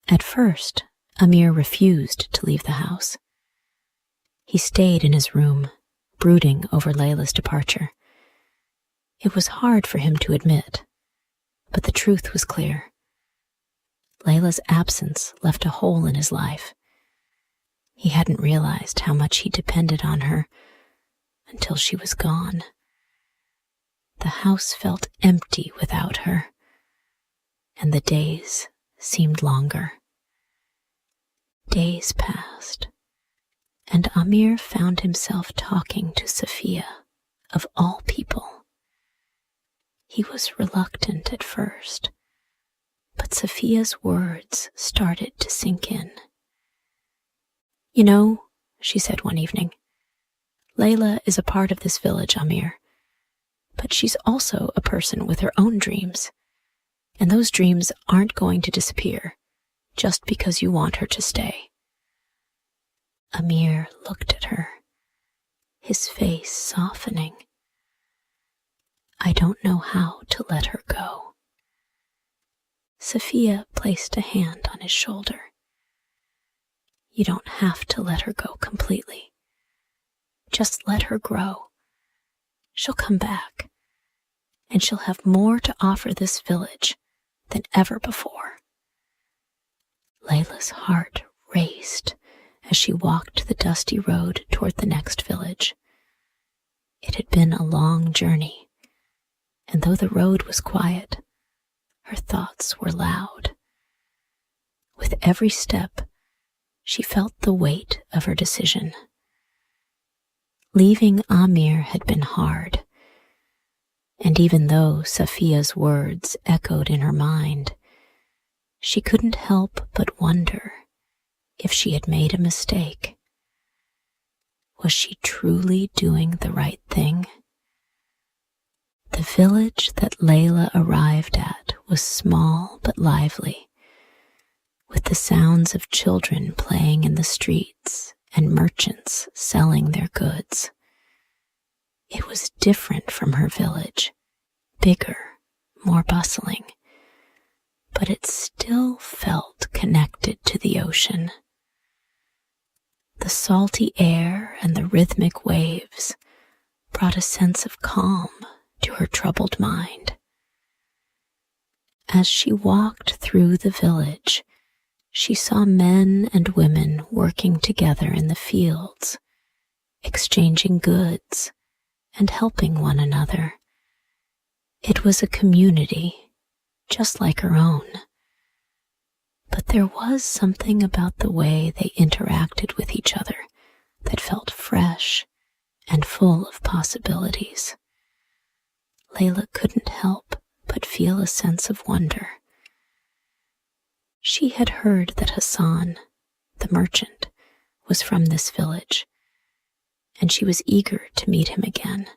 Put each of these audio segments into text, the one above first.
At first, Amir refused to leave the house. He stayed in his room, brooding over Layla's departure. It was hard for him to admit, but the truth was clear. Layla's absence left a hole in his life. He hadn't realized how much he depended on her until she was gone. The house felt empty without her, and the days seemed longer. Days passed, and Amir found himself talking to Sophia, of all people. He was reluctant at first, but Sophia's words started to sink in. "You know," she said one evening, "Layla is a part of this village, Amir, but she's also a person with her own dreams, and those dreams aren't going to disappear just because you want her to stay." Amir looked at her, his face softening. "I don't know how to let her go." Sophia placed a hand on his shoulder. "You don't have to let her go completely. Just let her grow. She'll come back, and she'll have more to offer this village than ever before." Layla's heart raced as she walked the dusty road toward the next village. It had been a long journey, and though the road was quiet, her thoughts were loud. With every step, she felt the weight of her decision. Leaving Amir had been hard, and even though Sophia's words echoed in her mind, she couldn't help but wonder if she had made a mistake. Was she truly doing the right thing? The village that Layla arrived at was small but lively, with the sounds of children playing in the streets and merchants selling their goods. It was different from her village, bigger, more bustling, but it still felt connected to the ocean. The salty air and the rhythmic waves brought a sense of calm to her troubled mind. As she walked through the village, she saw men and women working together in the fields, exchanging goods and helping one another. It was a community, just like her own. But there was something about the way they interacted with each other that felt fresh and full of possibilities. Layla couldn't help but feel a sense of wonder. She had heard that Hassan, the merchant, was from this village, and she was eager to meet him again.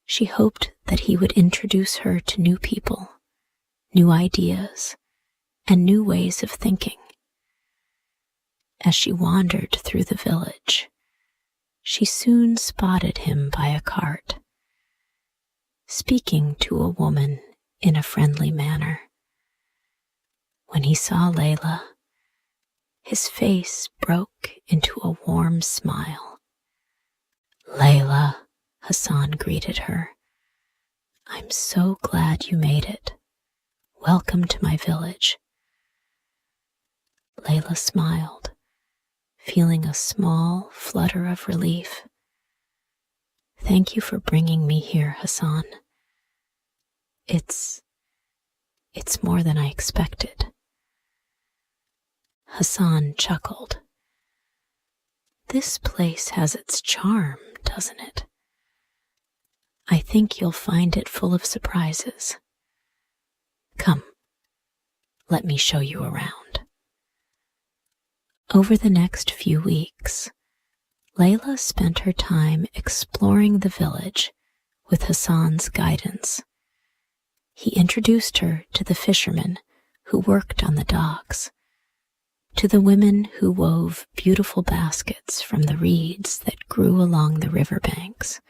She hoped that he would introduce her to new people, new ideas, and new ways of thinking. As she wandered through the village, she soon spotted him by a cart, speaking to a woman in a friendly manner. When he saw Layla, his face broke into a warm smile. "Layla," Hassan greeted her, "I'm so glad you made it. Welcome to my village." Layla smiled, feeling a small flutter of relief. "Thank you for bringing me here, Hassan. It's more than I expected." Hassan chuckled. "This place has its charm, doesn't it? I think you'll find it full of surprises. Come, let me show you around." Over the next few weeks, Layla spent her time exploring the village with Hassan's guidance. He introduced her to the fishermen who worked on the docks, to the women who wove beautiful baskets from the reeds that grew along the riverbanks,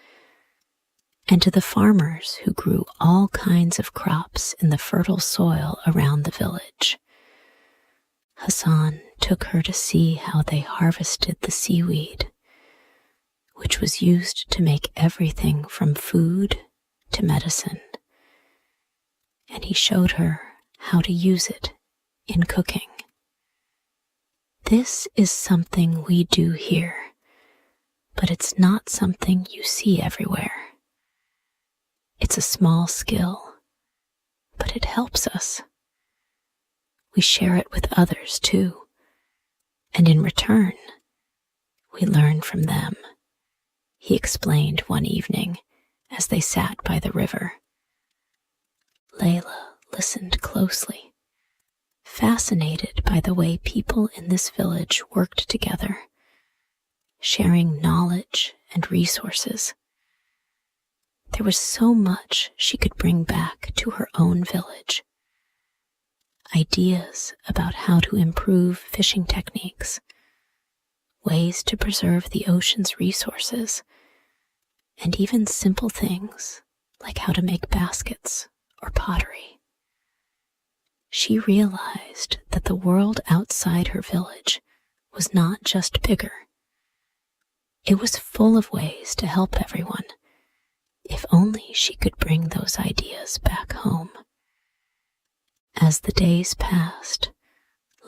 and to the farmers who grew all kinds of crops in the fertile soil around the village. Hassan took her to see how they harvested the seaweed, which was used to make everything from food to medicine, and he showed her how to use it in cooking. This is something we do here, but it's not something you see everywhere. It's a small skill, but it helps us. We share it with others too, and in return, we learn from them, he explained one evening as they sat by the river. Layla listened closely, fascinated by the way people in this village worked together, sharing knowledge and resources. There was so much she could bring back to her own village. Ideas about how to improve fishing techniques, ways to preserve the ocean's resources, and even simple things like how to make baskets or pottery. She realized that the world outside her village was not just bigger. It was full of ways to help everyone, if only she could bring those ideas back home. As the days passed,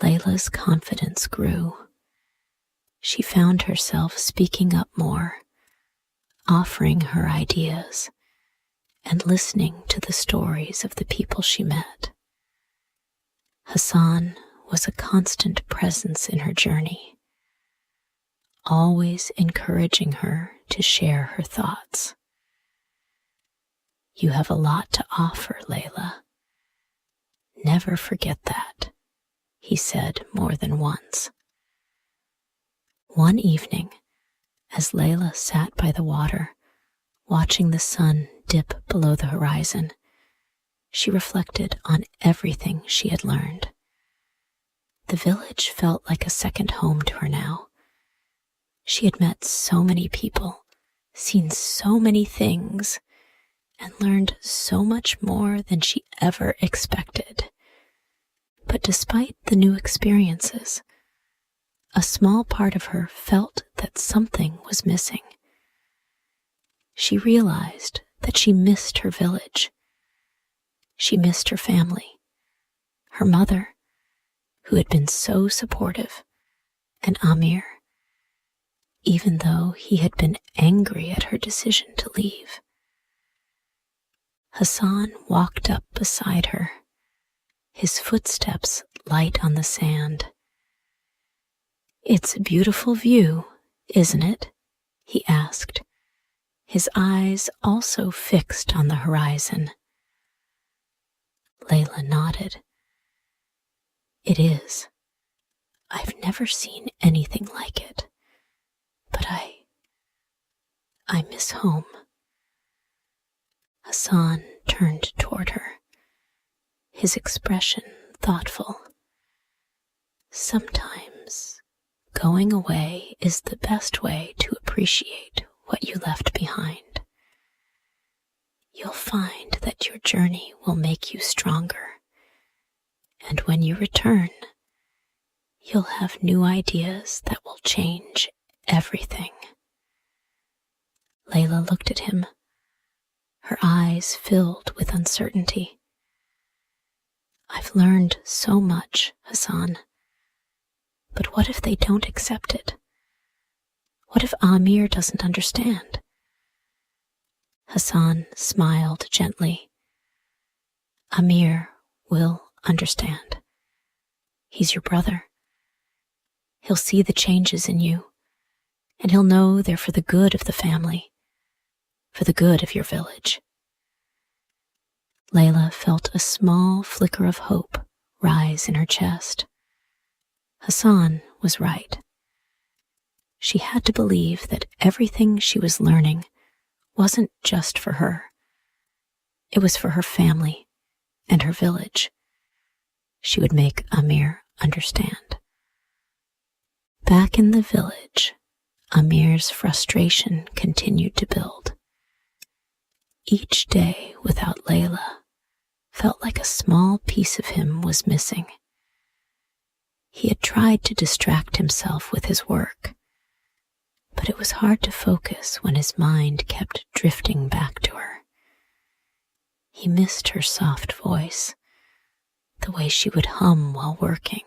Layla's confidence grew. She found herself speaking up more, offering her ideas, and listening to the stories of the people she met. Hassan was a constant presence in her journey, always encouraging her to share her thoughts. You have a lot to offer, Layla. Never forget that, he said more than once. One evening, as Layla sat by the water, watching the sun dip below the horizon, she reflected on everything she had learned. The village felt like a second home to her now. She had met so many people, seen so many things, and learned so much more than she ever expected. But despite the new experiences, a small part of her felt that something was missing. She realized that she missed her village. She missed her family, her mother, who had been so supportive, and Amir, even though he had been angry at her decision to leave. Hassan walked up beside her, his footsteps light on the sand. "It's a beautiful view, isn't it?" he asked, his eyes also fixed on the horizon. Layla nodded. "It is. I've never seen anything like it, but I miss home." Hassan turned toward her, his expression thoughtful. "Sometimes going away is the best way to appreciate what you left behind. You'll find that your journey will make you stronger, and when you return, you'll have new ideas that will change everything." Layla looked at him, her eyes filled with uncertainty. "I've learned so much, Hassan. But what if they don't accept it? What if Amir doesn't understand?" Hassan smiled gently. "Amir will understand. He's your brother. He'll see the changes in you, and he'll know they're for the good of the family, for the good of your village." Layla felt a small flicker of hope rise in her chest. Hassan was right. She had to believe that everything she was learning wasn't just for her. It was for her family and her village. She would make Amir understand. Back in the village, Amir's frustration continued to build. Each day without Layla felt like a small piece of him was missing. He had tried to distract himself with his work, but it was hard to focus when his mind kept drifting back to her. He missed her soft voice, the way she would hum while working,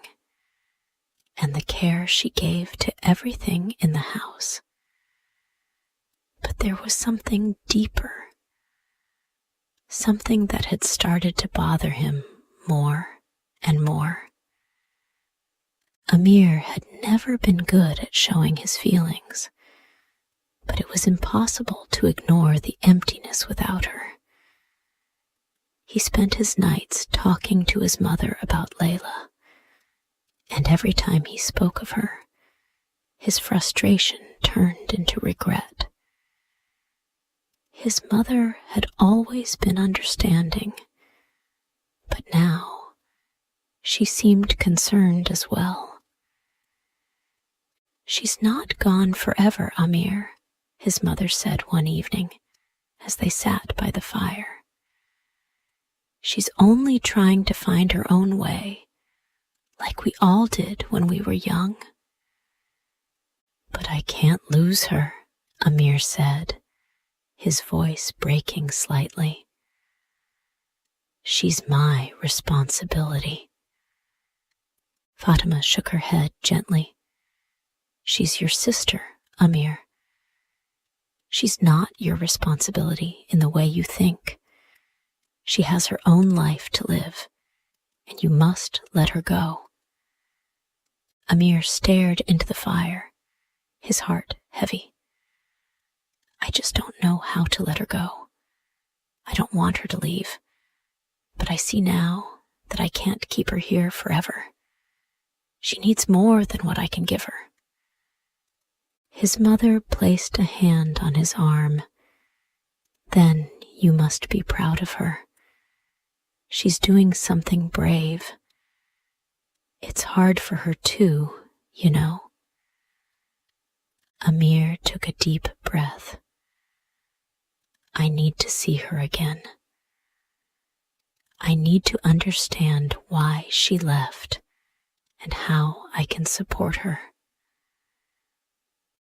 and the care she gave to everything in the house. But there was something deeper, something that had started to bother him more and more. Amir had never been good at showing his feelings, but it was impossible to ignore the emptiness without her. He spent his nights talking to his mother about Layla, and every time he spoke of her, his frustration turned into regret. His mother had always been understanding, but now she seemed concerned as well. "She's not gone forever, Amir," his mother said one evening as they sat by the fire. "She's only trying to find her own way, like we all did when we were young." "But I can't lose her," Amir said, his voice breaking slightly. "She's my responsibility." Fatima shook her head gently. "She's your sister, Amir. She's not your responsibility in the way you think. She has her own life to live, and you must let her go." Amir stared into the fire, his heart heavy. "I just don't know how to let her go. I don't want her to leave, but I see now that I can't keep her here forever. She needs more than what I can give her." His mother placed a hand on his arm. "Then you must be proud of her. She's doing something brave. It's hard for her too, you know." Amir took a deep breath. "I need to see her again. I need to understand why she left and how I can support her."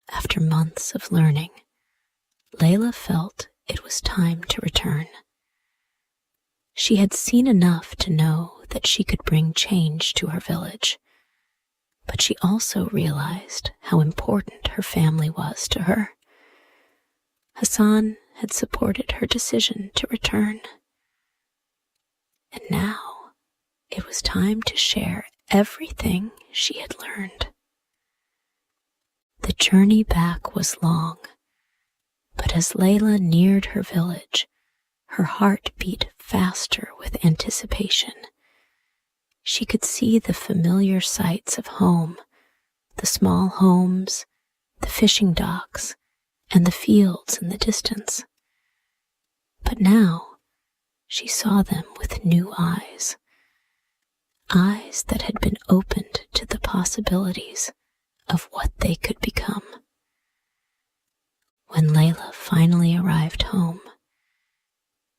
After months of learning, Layla felt it was time to return. She had seen enough to know that she could bring change to her village, but she also realized how important her family was to her. Hassan had supported her decision to return, and now it was time to share everything she had learned. The journey back was long, but as Layla neared her village, her heart beat faster with anticipation. She could see the familiar sights of home, the small homes, the fishing docks, and the fields in the distance. But now she saw them with new eyes, eyes that had been opened to the possibilities of what they could become. When Layla finally arrived home,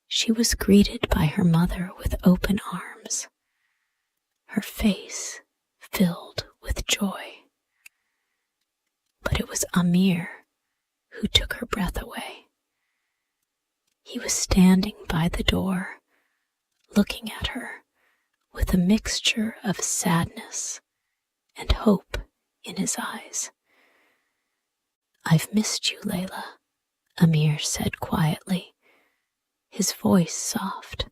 she was greeted by her mother with open arms, her face filled with joy. But it was Amir who took her breath away. He was standing by the door, looking at her with a mixture of sadness and hope in his eyes. "I've missed you, Layla," Amir said quietly, his voice soft.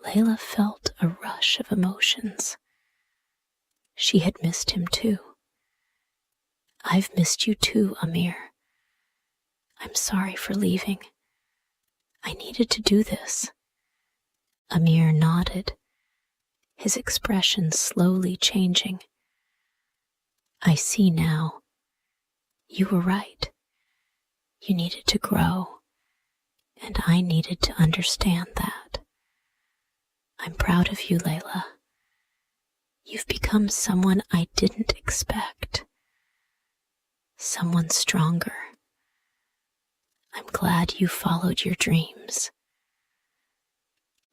Layla felt a rush of emotions. She had missed him too. "I've missed you too, Amir. I'm sorry for leaving. I needed to do this." Amir nodded, his expression slowly changing. "I see now. You were right. You needed to grow, and I needed to understand that. I'm proud of you, Layla. You've become someone I didn't expect. Someone stronger. I'm glad you followed your dreams."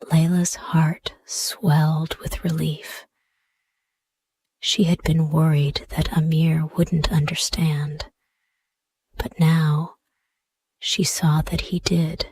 Layla's heart swelled with relief. She had been worried that Amir wouldn't understand, but now she saw that he did.